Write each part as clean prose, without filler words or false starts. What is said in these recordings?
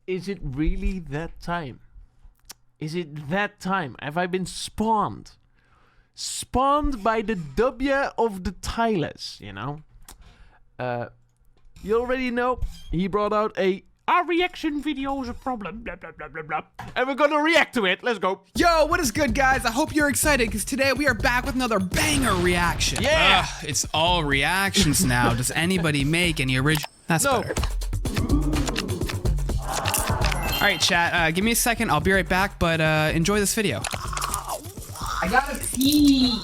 Is it really that time? Is it that time? Have I been spawned? Spawned by the W of the Tylers, you know? You already know, he brought out our reaction video is a problem, blah, blah, blah, blah, blah. And we're gonna react to it. Let's go. Yo, what is good, guys? I hope you're excited, because today we are back with another banger reaction. Yeah! It's all reactions now. Does anybody make any original? That's No. better. All right, chat, give me a second. I'll be right back, but enjoy this video. I gotta pee.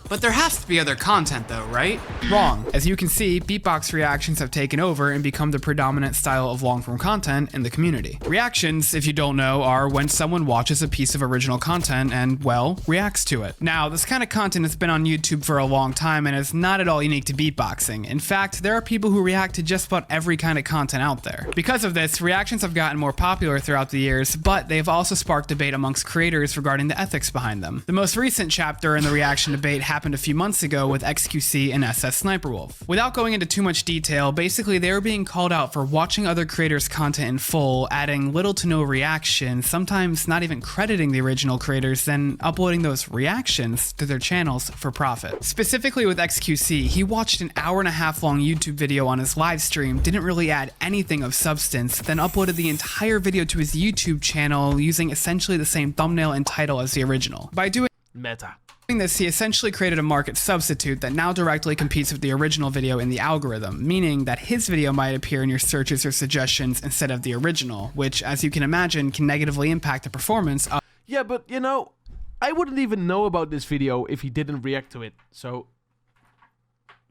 But there has to be other content though, right? Wrong. As you can see, beatbox reactions have taken over and become the predominant style of long-form content in the community. Reactions, if you don't know, are when someone watches a piece of original content and, well, reacts to it. Now, this kind of content has been on YouTube for a long time and is not at all unique to beatboxing. In fact, there are people who react to just about every kind of content out there. Because of this, reactions have gotten more popular throughout the years, but they've also sparked debate amongst creators regarding the ethics behind them. The most recent chapter in the reaction debate happened a few months ago with XQC and SS Sniperwolf. Without going into too much detail, basically they were being called out for watching other creators' content in full, adding little to no reaction, sometimes not even crediting the original creators, then uploading those reactions to their channels for profit. Specifically with XQC, he watched an hour-and-a-half long YouTube video on his live stream, didn't really add anything of substance, then uploaded the entire video to his YouTube channel using essentially the same thumbnail and title as the original. By doing Meta. this, he essentially created a market substitute that now directly competes with the original video in the algorithm, meaning that his video might appear in your searches or suggestions instead of the original, which, as you can imagine, can negatively impact the performance of Yeah, but you know, I wouldn't even know about this video if he didn't react to it. So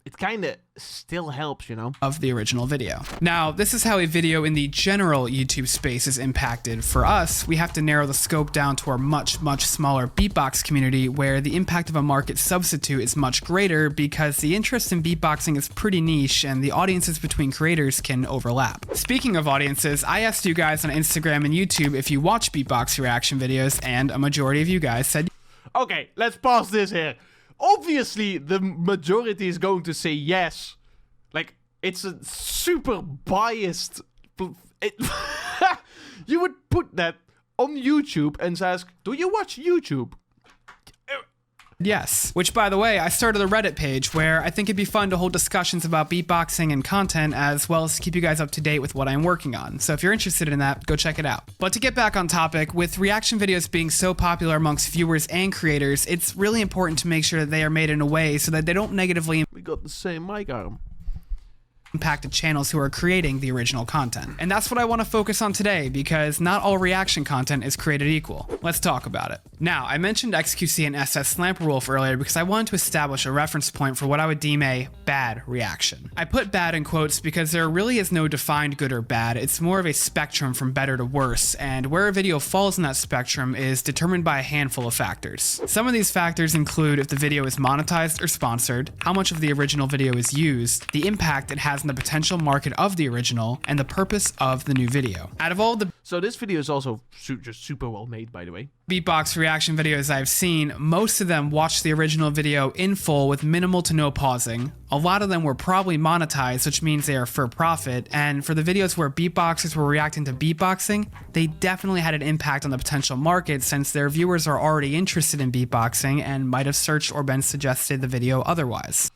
it kinda still helps, you know? the original video. Now, this is how a video in the general YouTube space is impacted. For us, we have to narrow the scope down to our much, much smaller beatbox community, where the impact of a market substitute is much greater because the interest in beatboxing is pretty niche and the audiences between creators can overlap. Speaking of audiences, I asked you guys on Instagram and YouTube if you watch beatbox reaction videos, and a majority of you guys said, Okay, let's pause this here. Obviously, the majority is going to say yes. Like, it's a super biased... You would put that on YouTube and ask, do you watch YouTube? yes. Which, by the way, I started a Reddit page where I think it'd be fun to hold discussions about beatboxing and content, as well as to keep you guys up to date with what I'm working on. So if you're interested in that, go check it out. But to get back on topic, with reaction videos being so popular amongst viewers and creators, it's really important to make sure that they are made in a way so that they don't negatively We got the same mic arm. impacted channels who are creating the original content. And that's what I want to focus on today, because not all reaction content is created equal. Let's talk about it. Now, I mentioned XQC and SS Sniperwolf earlier because I wanted to establish a reference point for what I would deem a bad reaction. I put bad in quotes because there really is no defined good or bad. It's more of a spectrum from better to worse, and where a video falls in that spectrum is determined by a handful of factors. Some of these factors include if the video is monetized or sponsored, how much of the original video is used, the impact it has on the potential market of the original, and the purpose of the new video. Out of all the So this video is also just super well made, by the way. beatbox reaction videos I've seen, most of them watched the original video in full with minimal to no pausing. A lot of them were probably monetized, which means they are for profit, and for the videos where beatboxers were reacting to beatboxing, they definitely had an impact on the potential market, since their viewers are already interested in beatboxing and might have searched or been suggested the video otherwise.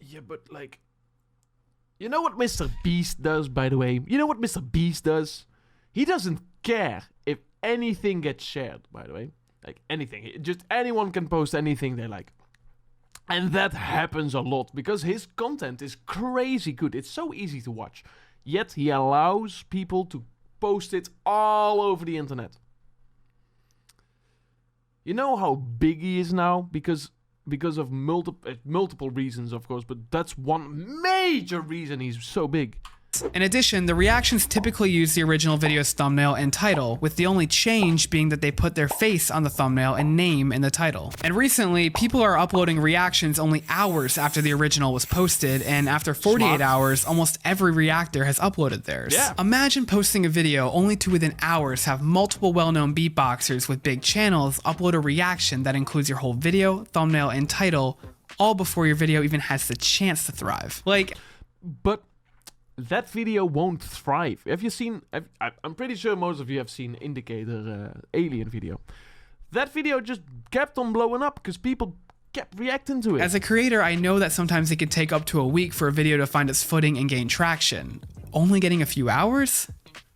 Yeah, but like... You know what Mr. Beast does, by the way? You know what Mr. Beast does? He doesn't care if anything gets shared, by the way. Like, anything. Just anyone can post anything they like. And that happens a lot, because his content is crazy good. It's so easy to watch. Yet, he allows people to post it all over the internet. You know how big he is now? Because of multiple reasons, of course, but that's one major reason he's so big. In addition, the reactions typically use the original video's thumbnail and title, with the only change being that they put their face on the thumbnail and name in the title. And recently, people are uploading reactions only hours after the original was posted, and after 48 Smart. hours, almost every reactor has uploaded theirs. Yeah. Imagine posting a video only to within hours have multiple well-known beatboxers with big channels upload a reaction that includes your whole video, thumbnail, and title, all before your video even has the chance to thrive. Like, But that video won't thrive. Have you seen? I'm pretty sure most of you have seen Indicator Alien video. That video just kept on blowing up because people kept reacting to it. As a creator, I know that sometimes it can take up to a week for a video to find its footing and gain traction. Only getting a few hours?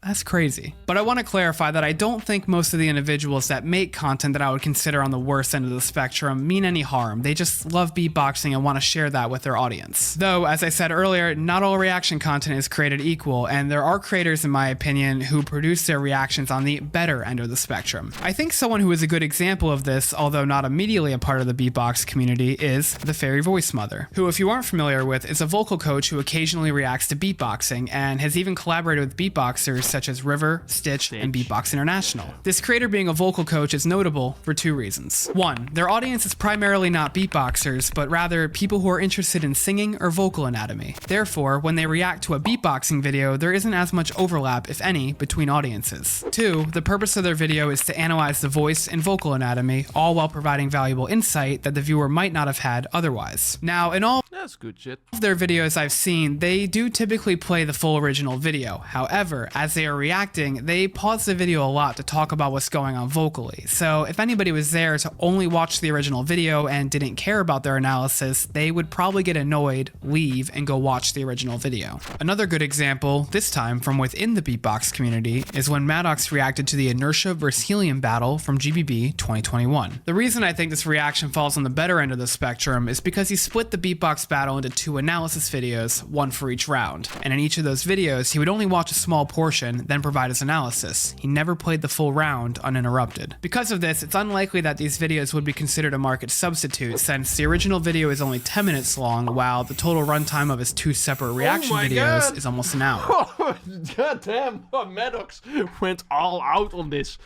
That's crazy. But I want to clarify that I don't think most of the individuals that make content that I would consider on the worst end of the spectrum mean any harm. They just love beatboxing and want to share that with their audience. Though, as I said earlier, not all reaction content is created equal, and there are creators, in my opinion, who produce their reactions on the better end of the spectrum. I think someone who is a good example of this, although not immediately a part of the beatbox community, is the Fairy Voice Mother, who, if you aren't familiar with, is a vocal coach who occasionally reacts to beatboxing and has even collaborated with beatboxers such as River, Stitch, and Beatbox International. This creator being a vocal coach is notable for two reasons. One, their audience is primarily not beatboxers, but rather people who are interested in singing or vocal anatomy. Therefore, when they react to a beatboxing video, there isn't as much overlap, if any, between audiences. Two, the purpose of their video is to analyze the voice and vocal anatomy, all while providing valuable insight that the viewer might not have had otherwise. Now, in all That's good shit. of their videos I've seen, they do typically play the full original video. However, as they are reacting, they pause the video a lot to talk about what's going on vocally. So if anybody was there to only watch the original video and didn't care about their analysis, they would probably get annoyed, leave, and go watch the original video. Another good example, this time from within the beatbox community, is when Maddox reacted to the Inertia vs. Helium battle from GBB 2021. The reason I think this reaction falls on the better end of the spectrum is because he split the beatbox battle into two analysis videos, one for each round. And in each of those videos, he would only watch a small portion, then provide his analysis. He never played the full round uninterrupted. Because of this, it's unlikely that these videos would be considered a market substitute, since the original video is only 10 minutes long, while the total runtime of his two separate reaction videos is almost an hour. Oh, God damn. Oh, Maddox went all out on this.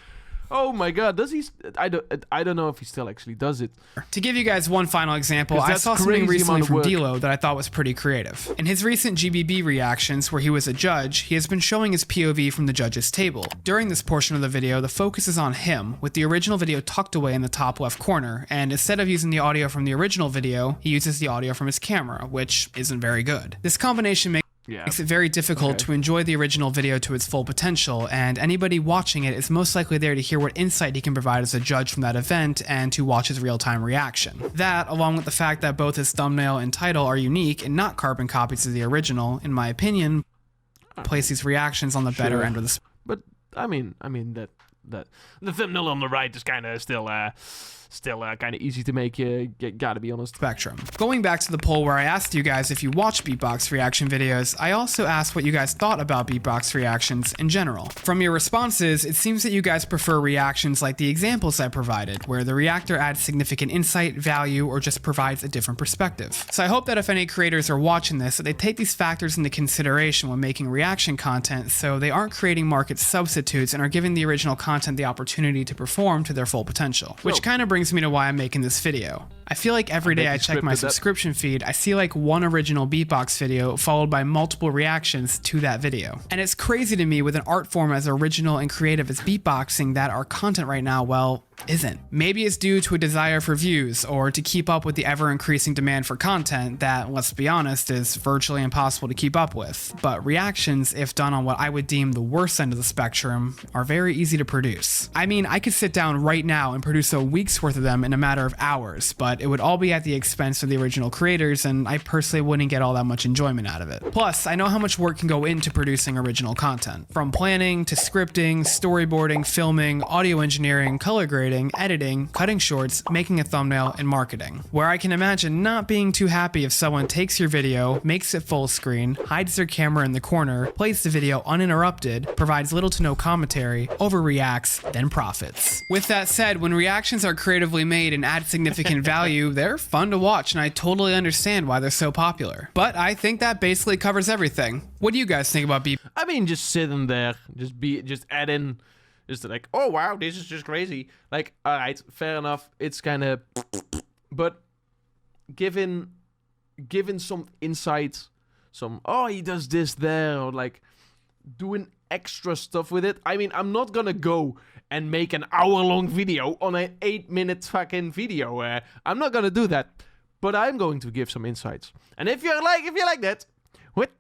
Oh my God, does he? I don't know if he still actually does it. To give you guys one final example, I saw something recently from Dilo that I thought was pretty creative. In his recent GBB reactions, where he was a judge, he has been showing his POV from the judge's table. During this portion of the video, the focus is on him, with the original video tucked away in the top left corner, and instead of using the audio from the original video, he uses the audio from his camera, which isn't very good. This combination makes it very difficult to enjoy the original video to its full potential, and anybody watching it is most likely there to hear what insight he can provide as a judge from that event and to watch his real-time reaction. That, along with the fact that both his thumbnail and title are unique and not carbon copies of the original, in my opinion, place these reactions on the better end of the But I mean that the thumbnail on the right is kind of still kind of easy to make, gotta be honest. Spectrum. Going back to the poll where I asked you guys if you watch beatbox reaction videos, I also asked what you guys thought about beatbox reactions in general. From your responses, it seems that you guys prefer reactions like the examples I provided, where the reactor adds significant insight, value, or just provides a different perspective. So I hope that if any creators are watching this, that they take these factors into consideration when making reaction content, so they aren't creating market substitutes and are giving the original content the opportunity to perform to their full potential. Which kind of brings me to why I'm making this video. I feel like every day I check my subscription feed, I see like one original beatbox video followed by multiple reactions to that video. And it's crazy to me with an art form as original and creative as beatboxing that our content right now, well, isn't. Maybe it's due to a desire for views or to keep up with the ever-increasing demand for content that, let's be honest, is virtually impossible to keep up with. But reactions, if done on what I would deem the worst end of the spectrum, are very easy to produce. I mean, I could sit down right now and produce a week's worth of them in a matter of hours, but it would all be at the expense of the original creators, and I personally wouldn't get all that much enjoyment out of it. Plus, I know how much work can go into producing original content. From planning to scripting, storyboarding, filming, audio engineering, color grading, editing, cutting shorts, making a thumbnail, and marketing. Where I can imagine not being too happy if someone takes your video, makes it full screen, hides their camera in the corner, plays the video uninterrupted, provides little to no commentary, overreacts, then profits. With that said, when reactions are creatively made and add significant value, they're fun to watch, and I totally understand why they're so popular. But I think that basically covers everything. What do you guys think about I mean, just sitting there, just add in, just like, oh wow, this is just crazy. Like, all right, fair enough. It's kind of, but given some insights, he does this there, or like doing extra stuff with it. I mean, I'm not gonna go and make an hour-long video on an 8-minute fucking video. I'm not gonna do that, but I'm going to give some insights. And if you like that, what